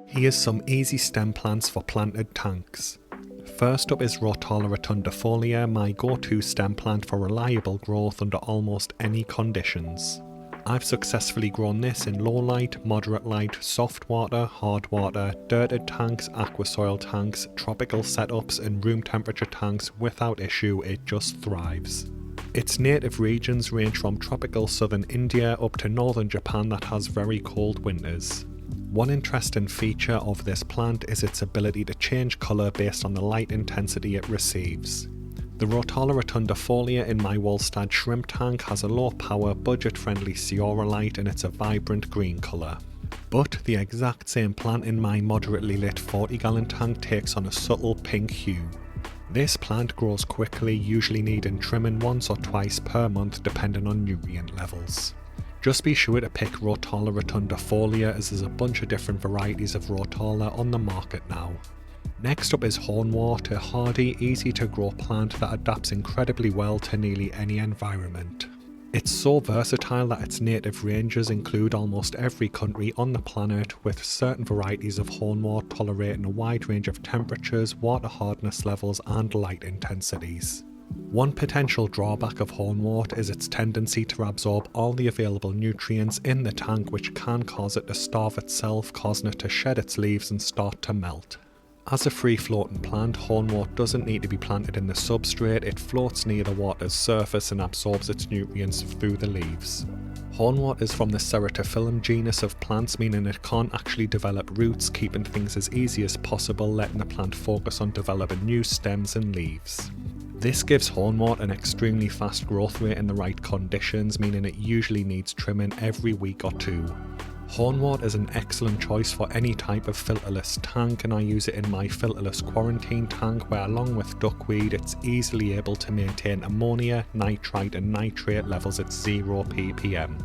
Here's some easy stem plants for planted tanks. First up is Rotala Rotundifolia, my go-to stem plant for reliable growth under almost any conditions. I've successfully grown this in low light, moderate light, soft water, hard water, dirted tanks, aquasoil tanks, tropical setups and room temperature tanks without issue. It just thrives. Its native regions range from tropical southern India up to northern Japan that has very cold winters. One interesting feature of this plant is its ability to change colour based on the light intensity it receives. The Rotala Rotundifolia in my Walstad shrimp tank has a low power, budget friendly Seaoura light and it's a vibrant green colour. But the exact same plant in my moderately lit 40-gallon tank takes on a subtle pink hue. This plant grows quickly, usually needing trimming once or twice per month depending on nutrient levels. Just be sure to pick Rotala Rotundifolia as there's a bunch of different varieties of Rotala on the market now. Next up is Hornwort, a hardy, easy to grow plant that adapts incredibly well to nearly any environment. It's so versatile that its native ranges include almost every country on the planet, with certain varieties of Hornwort tolerating a wide range of temperatures, water hardness levels and light intensities. One potential drawback of Hornwort is its tendency to absorb all the available nutrients in the tank, which can cause it to starve itself, causing it to shed its leaves and start to melt. As a free-floating plant, Hornwort doesn't need to be planted in the substrate, it floats near the water's surface and absorbs its nutrients through the leaves. Hornwort is from the Ceratophyllum genus of plants, meaning it can't actually develop roots, keeping things as easy as possible, letting the plant focus on developing new stems and leaves. This gives Hornwort an extremely fast growth rate in the right conditions, meaning it usually needs trimming every week or two. Hornwort is an excellent choice for any type of filterless tank, and I use it in my filterless quarantine tank where, along with duckweed, it's easily able to maintain ammonia, nitrite and nitrate levels at 0 ppm.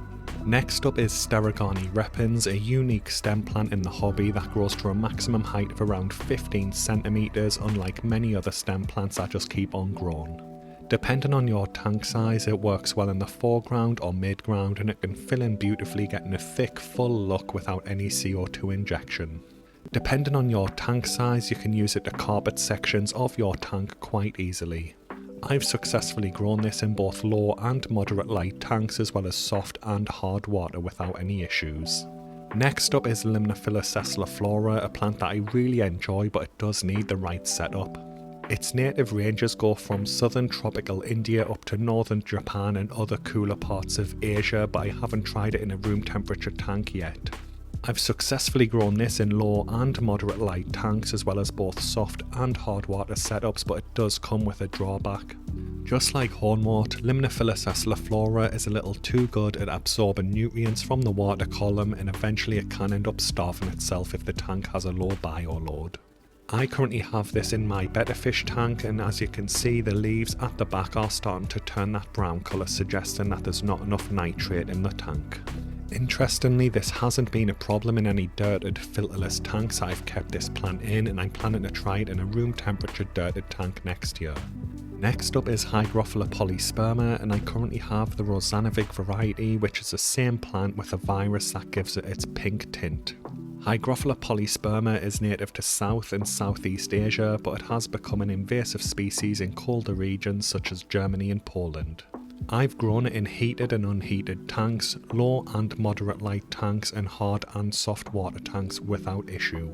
Next up is Staurogyne Repens, a unique stem plant in the hobby that grows to a maximum height of around 15 centimeters, unlike many other stem plants that just keep on growing. Depending on your tank size, it works well in the foreground or mid-ground, and it can fill in beautifully, getting a thick, full look without any CO2 injection. Depending on your tank size, you can use it to carpet sections of your tank quite easily. I've successfully grown this in both low and moderate light tanks, as well as soft and hard water without any issues. Next up is Limnophila Sessiliflora, a plant that I really enjoy, but it does need the right setup. Its native ranges go from southern tropical India up to northern Japan and other cooler parts of Asia, but I haven't tried it in a room temperature tank yet. I've successfully grown this in low and moderate light tanks, as well as both soft and hard water setups, but it does come with a drawback. Just like Hornwort, Limnophila Sessiliflora is a little too good at absorbing nutrients from the water column, and eventually it can end up starving itself if the tank has a low bio load. I currently have this in my better fish tank, and as you can see, the leaves at the back are starting to turn that brown colour, suggesting that there's not enough nitrate in the tank. Interestingly, this hasn't been a problem in any dirted filterless tanks I've kept this plant in, and I'm planning to try it in a room temperature dirted tank next year. Next up is Hygrophila Polysperma, and I currently have the Rosanovic variety, which is the same plant with a virus that gives it its pink tint. Hygrophila Polysperma is native to South and Southeast Asia, but it has become an invasive species in colder regions such as Germany and Poland. I've grown it in heated and unheated tanks, low and moderate light tanks, and hard and soft water tanks without issue.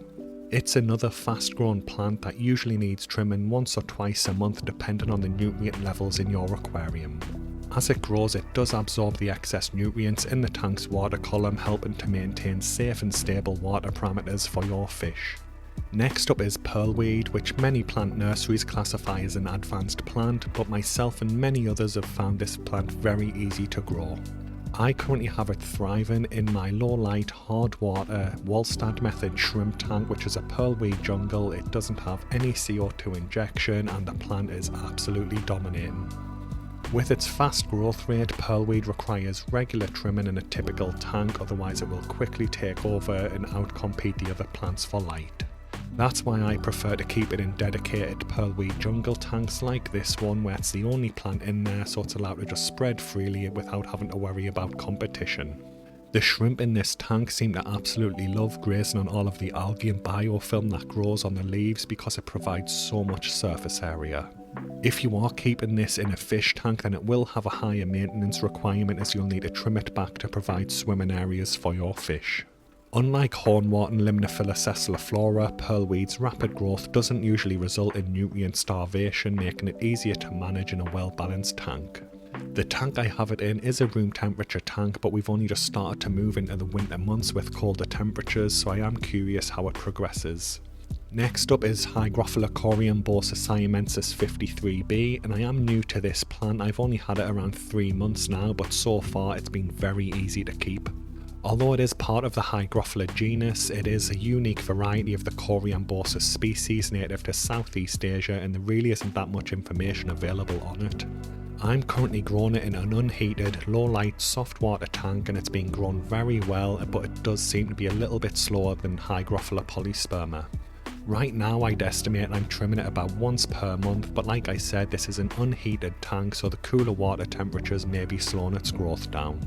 It's another fast growing plant that usually needs trimming once or twice a month depending on the nutrient levels in your aquarium. As it grows, it does absorb the excess nutrients in the tank's water column, helping to maintain safe and stable water parameters for your fish. Next up is Pearlweed, which many plant nurseries classify as an advanced plant, but myself and many others have found this plant very easy to grow. I currently have it thriving in my low light, hard water, Walstad method shrimp tank, which is a pearlweed jungle. It doesn't have any CO2 injection and the plant is absolutely dominating. With its fast growth rate, pearlweed requires regular trimming in a typical tank, otherwise it will quickly take over and outcompete the other plants for light. That's why I prefer to keep it in dedicated pearlweed jungle tanks like this one, where it's the only plant in there, so it's allowed to just spread freely without having to worry about competition. The shrimp in this tank seem to absolutely love grazing on all of the algae and biofilm that grows on the leaves because it provides so much surface area. If you are keeping this in a fish tank, then it will have a higher maintenance requirement as you'll need to trim it back to provide swimming areas for your fish. Unlike Hornwort and Limnophila Sessiliflora, Pearlweed's rapid growth doesn't usually result in nutrient starvation, making it easier to manage in a well-balanced tank. The tank I have it in is a room temperature tank, but we've only just started to move into the winter months with colder temperatures, so I am curious how it progresses. Next up is Hygrophila Siamensis 53B, and I am new to this plant. I've only had it around 3 months now, but so far it's been very easy to keep. Although it is part of the Hygrophila genus, it is a unique variety of the Coryambosus species native to Southeast Asia, and there really isn't that much information available on it. I'm currently growing it in an unheated, low-light, soft water tank, and it's been grown very well, but it does seem to be a little bit slower than Hygrophila Polysperma. Right now I'd estimate I'm trimming it about once per month, but like I said, this is an unheated tank, so the cooler water temperatures may be slowing its growth down.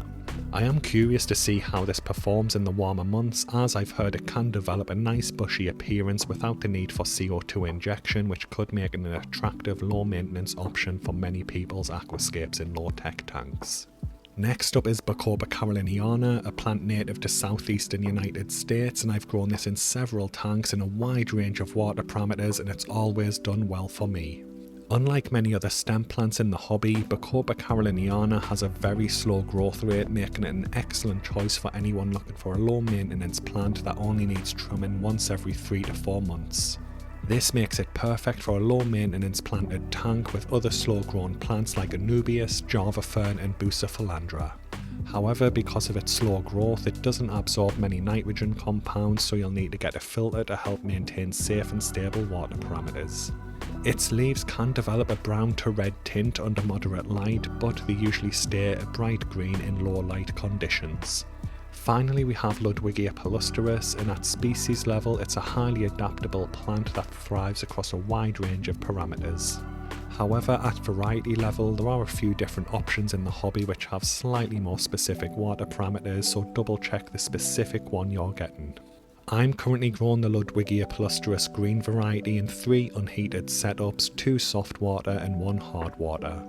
I am curious to see how this performs in the warmer months, as I've heard it can develop a nice bushy appearance without the need for CO2 injection, which could make it an attractive low maintenance option for many people's aquascapes in low-tech tanks. Next up is Bacopa Caroliniana, a plant native to southeastern United States, and I've grown this in several tanks in a wide range of water parameters, and it's always done well for me. Unlike many other stem plants in the hobby, Bacopa Caroliniana has a very slow growth rate, making it an excellent choice for anyone looking for a low maintenance plant that only needs trimming once every 3 to 4 months. This makes it perfect for a low maintenance planted tank with other slow grown plants like Anubias, Java Fern and Bucephalandra. However, because of its slow growth, it doesn't absorb many nitrogen compounds, so you'll need to get a filter to help maintain safe and stable water parameters. Its leaves can develop a brown to red tint under moderate light, but they usually stay a bright green in low light conditions. Finally, we have Ludwigia Palaustaris, and at species level it's a highly adaptable plant that thrives across a wide range of parameters. However, at variety level there are a few different options in the hobby which have slightly more specific water parameters, so double check the specific one you're getting. I'm currently growing the Ludwigia Palaustaris green variety in 3 unheated setups, 2 soft water and 1 hard water.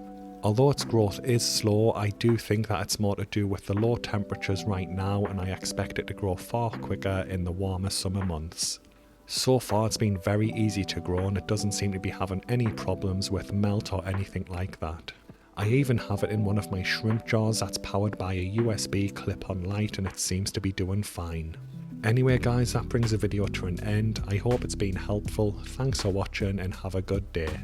Although its growth is slow, I do think that it's more to do with the low temperatures right now, and I expect it to grow far quicker in the warmer summer months. So far it's been very easy to grow, and it doesn't seem to be having any problems with melt or anything like that. I even have it in one of my shrimp jars that's powered by a USB clip-on light, and it seems to be doing fine. Anyway guys, that brings the video to an end. I hope it's been helpful. Thanks for watching and have a good day.